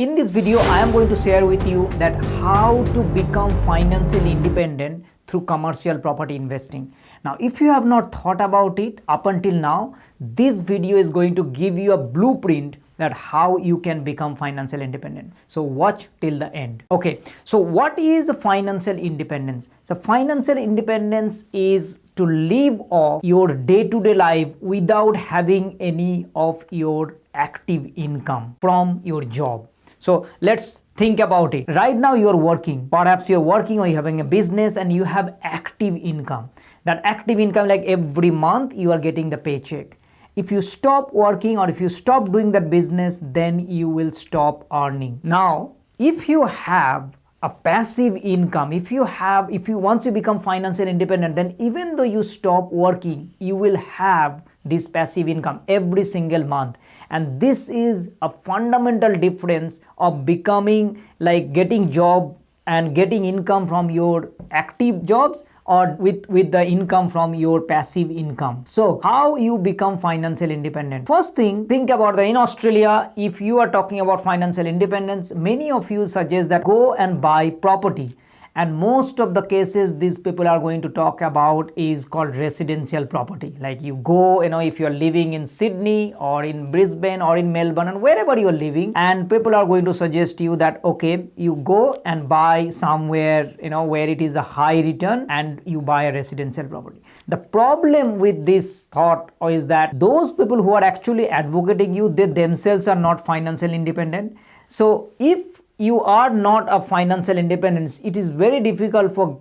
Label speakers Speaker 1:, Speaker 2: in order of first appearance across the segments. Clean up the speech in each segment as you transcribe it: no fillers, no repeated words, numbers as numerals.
Speaker 1: In this video, I am going to share with you that how to become financially independent through commercial property investing. Now, if you have not thought about it up until now, this video is going to give you a blueprint that how you can become financially independent. So watch till the end. Okay, so what is financial independence? So financial independence is to live off your day-to-day life without having any of your active income from your job. So let's think about it. Right now you're working, perhaps you're working or you're having a business and you have active income. That active income, like every month you are getting the paycheck. If you stop working or if you stop doing that business, then you will stop earning. Now, if you have a passive income, once you become financially independent, then even though you stop working, you will have this passive income every single month. And this is a fundamental difference of becoming like getting job and getting income from your active jobs or with the income from your passive income. So how you become financially independent? First thing, think about in Australia, if you are talking about financial independence, many of you suggest that go and buy property. And most of the cases these people are going to talk about is called residential property. Like you go, if you're living in Sydney or in Brisbane or in Melbourne and wherever you're living, and people are going to suggest you that, okay, you go and buy somewhere, where it is a high return and you buy a residential property. The problem with this thought is that those people who are actually advocating you, they themselves are not financially independent. So if you are not a financial independence, it is very difficult for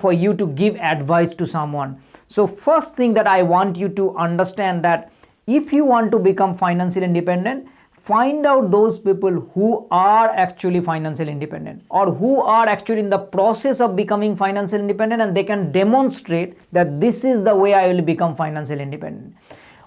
Speaker 1: for you to give advice to someone. So first thing that I want you to understand that if you want to become financially independent, find out those people who are actually financially independent or who are actually in the process of becoming financially independent, and they can demonstrate that this is the way I will become financially independent.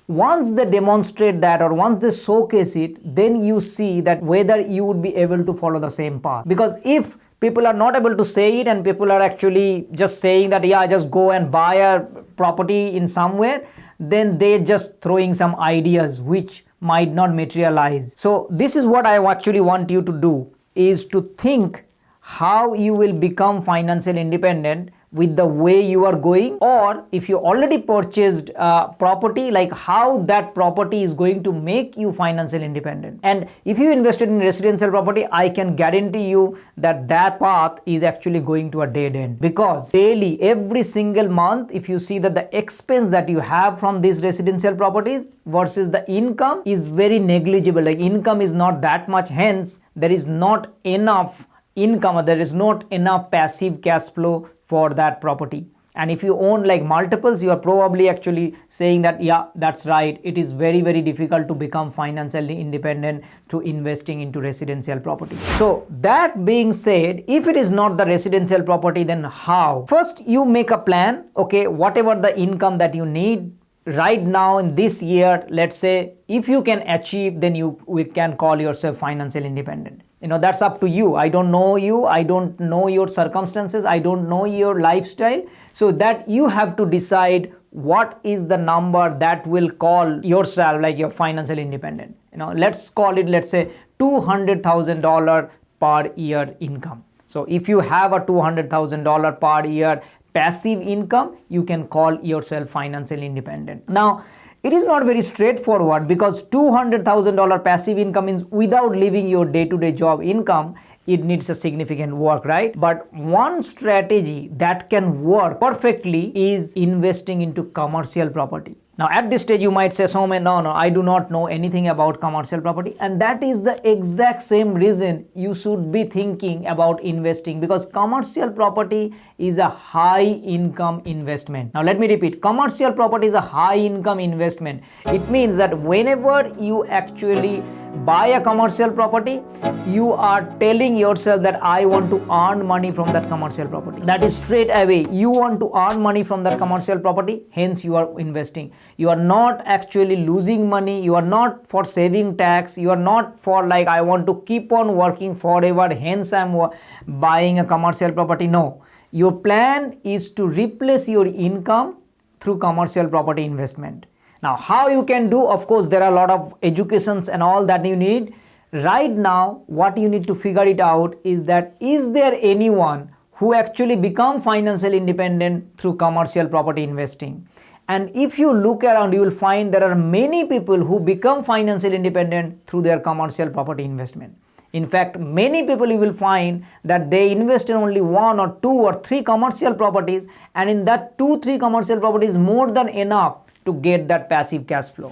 Speaker 1: Once they demonstrate that or once they showcase it, then you see that whether you would be able to follow the same path. Because if people are not able to say it and people are actually just saying that, yeah, just go and buy a property in somewhere, then they're just throwing some ideas which might not materialize. So this is what I actually want you to do, is to think how you will become financially independent with the way you are going, or if you already purchased property, like how that property is going to make you financially independent. And if you invested in residential property, I can guarantee you that that path is actually going to a dead end, because daily, every single month, if you see that the expense that you have from these residential properties versus the income is very negligible, like income is not that much, hence there is not enough income or there is not enough passive cash flow for that property. And if you own like multiples, you are probably actually saying that, yeah, that's right, it is very, very difficult to become financially independent through investing into residential property. So that being said, if it is not the residential property, then how? First, you make a plan. Okay, whatever the income that you need right now in this year, let's say, if you can achieve, then you can call yourself financially independent. That's up to you. I don't know you. I don't know your circumstances. I don't know your lifestyle. So that you have to decide what is the number that will call yourself like you're financially independent. Let's call it, let's say, $200,000 per year income. So if you have a $200,000 per year passive income, you can call yourself financially independent. Now, it is not very straightforward, because $200,000 passive income means without leaving your day-to-day job income, it needs a significant work, right? But one strategy that can work perfectly is investing into commercial property. Now, at this stage, you might say, Soumya, no, I do not know anything about commercial property. And that is the exact same reason you should be thinking about investing, because commercial property is a high income investment. Now, let me repeat, commercial property is a high income investment. It means that whenever you actually buy a commercial property, you are telling yourself that I want to earn money from that commercial property. That is straight away, you want to earn money from that commercial property, hence you are investing. You are not actually losing money. You are not for saving tax. You are not for like, I want to keep on working forever, hence I'm buying a commercial property. No, your plan is to replace your income through commercial property investment. Now, how you can do, of course, there are a lot of educations and all that you need. Right now, what you need to figure it out is that is there anyone who actually become financially independent through commercial property investing? And if you look around, you will find there are many people who become financially independent through their commercial property investment. In fact, many people you will find that they invest in only 1 or 2 or 3 commercial properties, and in that 2-3 commercial properties more than enough to get that passive cash flow.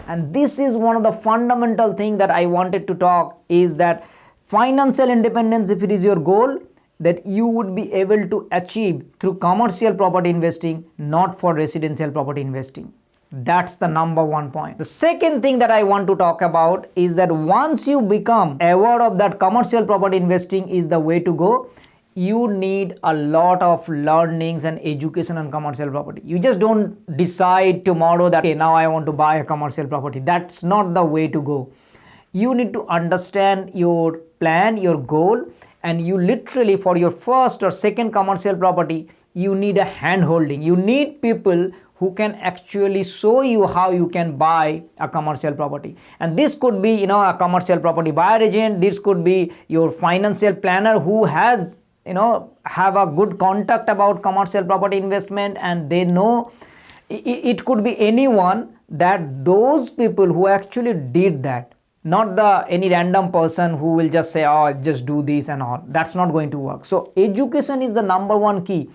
Speaker 1: And this is one of the fundamental things that I wanted to talk, is that financial independence, if it is your goal, that you would be able to achieve through commercial property investing, not for residential property investing. That's the number one point. The second thing that I want to talk about is that once you become aware of that commercial property investing is the way to go, you need a lot of learnings and education on commercial property. You just don't decide tomorrow that, okay, now I want to buy a commercial property. That's not the way to go. You need to understand your plan, your goal, and you literally, for your first or second commercial property, you need a hand holding. You need people who can actually show you how you can buy a commercial property. And this could be, a commercial property buyer agent. This could be your financial planner who has, have a good contact about commercial property investment, and they know. It could be anyone, that those people who actually did that, not any random person who will just say, oh, just do this and all. That's not going to work. So education is the number one key.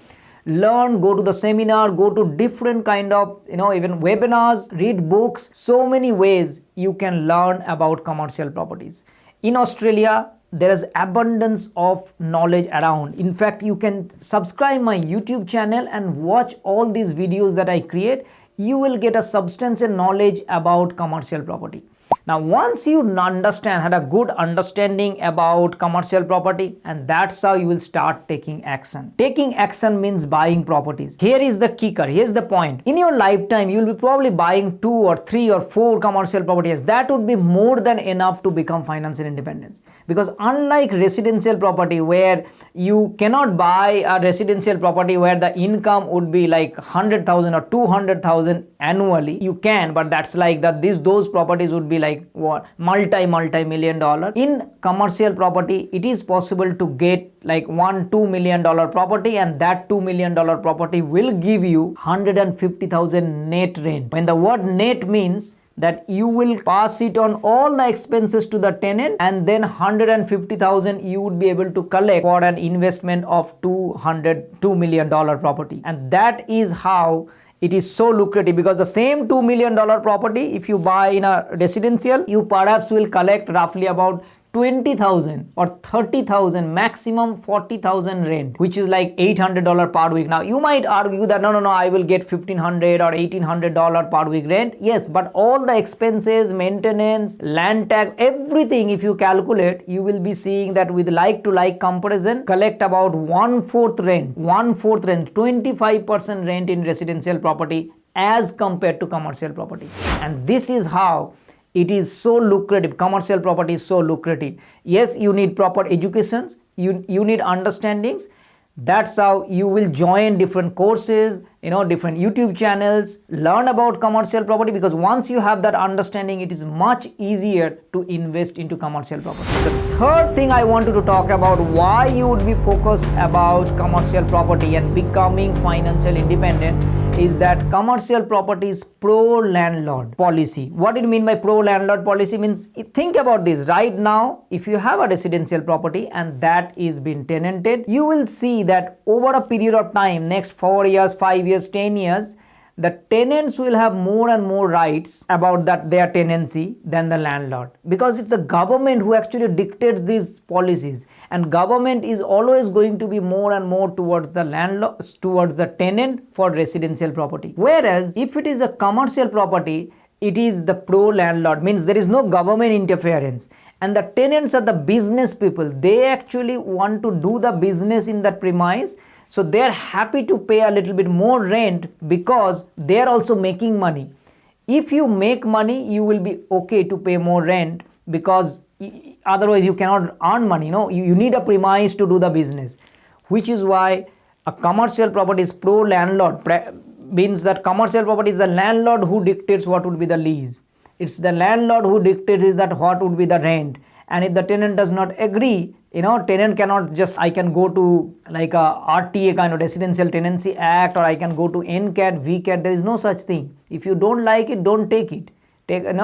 Speaker 1: Learn, go to the seminar, go to different kind of, even webinars, read books. So many ways you can learn about commercial properties. In Australia, there is abundance of knowledge around. In fact, you can subscribe my YouTube channel and watch all these videos that I create. You will get a substantial knowledge about commercial property. Now, once you had a good understanding about commercial property, and that's how you will start taking action. Taking action means buying properties. Here is the kicker. Here's the point. In your lifetime, you will be probably buying 2 or 3 or 4 commercial properties. That would be more than enough to become financial independence. Because unlike residential property, where you cannot buy a residential property where the income would be like 100,000 or 200,000 annually, you can, but that's like that. Those properties would be like what, multi-million dollar. In commercial property, it is possible to get like $1-2 million property, and that $2 million property will give you 150,000 net rent. When the word net means that you will pass it on all the expenses to the tenant, and then 150,000 you would be able to collect for an investment of $2 million property. And that is how it is so lucrative, because the same $2 million property, if you buy in a residential, you perhaps will collect roughly about 20,000 or 30,000, maximum 40,000 rent, which is like $800 per week. Now, you might argue that no, I will get $1,500 or $1,800 per week rent. Yes, but all the expenses, maintenance, land tax, everything, if you calculate, you will be seeing that with like-to-like comparison, collect about 1/4 rent, 25% rent in residential property as compared to commercial property. And this is how it is so lucrative. Commercial property is so lucrative. Yes, you need proper educations, you need understandings. That's how you will join different courses, different YouTube channels, learn about commercial property, because once you have that understanding, it is much easier to invest into commercial property. The third thing I wanted to talk about, why you would be focused about commercial property and becoming financially independent, is that commercial property is pro-landlord policy. What do you mean by pro-landlord policy? Means, think about this. Right now, if you have a residential property and that is been tenanted, you will see that over a period of time, next 4 years, 5 years, 10 years, the tenants will have more and more rights about their tenancy than the landlord, because it's the government who actually dictates these policies, and government is always going to be more and more towards the landlord, towards the tenant for residential property. Whereas if it is a commercial property, it is the pro-landlord, means there is no government interference, and the tenants are the business people. They actually want to do the business in that premise. So they are happy to pay a little bit more rent because they are also making money. If you make money, you will be okay to pay more rent, because otherwise you cannot earn money. You need a premise to do the business, which is why a commercial property is pro-landlord. Means that commercial property is the landlord who dictates what would be the lease. It's the landlord who dictates is that what would be the rent. and if the tenant does not agree, tenant cannot just, I can go to like a RTA kind of Residential Tenancy Act, or I can go to NCAT, VCAT. There is no such thing. If you don't like it, don't take it.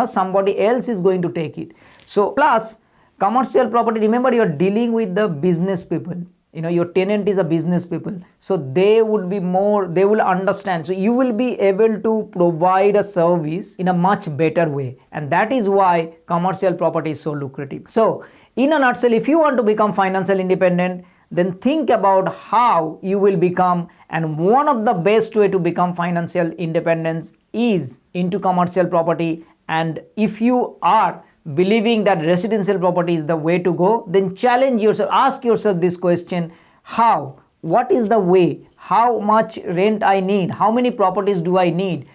Speaker 1: Somebody else is going to take it. So plus commercial property, remember, you are dealing with the business people. Your tenant is a business people, so they would be more, they will understand, so you will be able to provide a service in a much better way, and that is why commercial property is so lucrative. So in a nutshell, if you want to become financial independent, then think about how you will become, and one of the best way to become financial independence is into commercial property. And if you are believing that residential property is the way to go, then challenge yourself, ask yourself this question: how, what is the way, how much rent I need, how many properties do I need,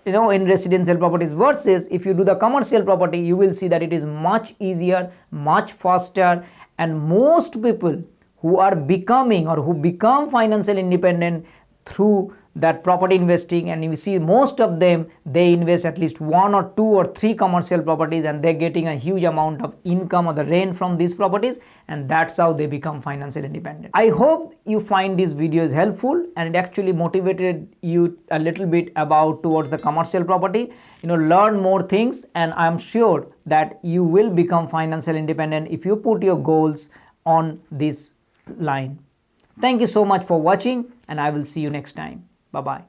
Speaker 1: in residential properties, versus if you do the commercial property, you will see that it is much easier, much faster. And most people who are becoming, or who become financial independent through that property investing, and you see most of them, they invest at least 1 or 2 or 3 commercial properties, and they're getting a huge amount of income or the rent from these properties, and that's how they become financial independent. I hope you find these videos helpful, and it actually motivated you a little bit about towards the commercial property. Learn more things, and I'm sure that you will become financial independent if you put your goals on this line. Thank you so much for watching, and I will see you next time. Bye-bye.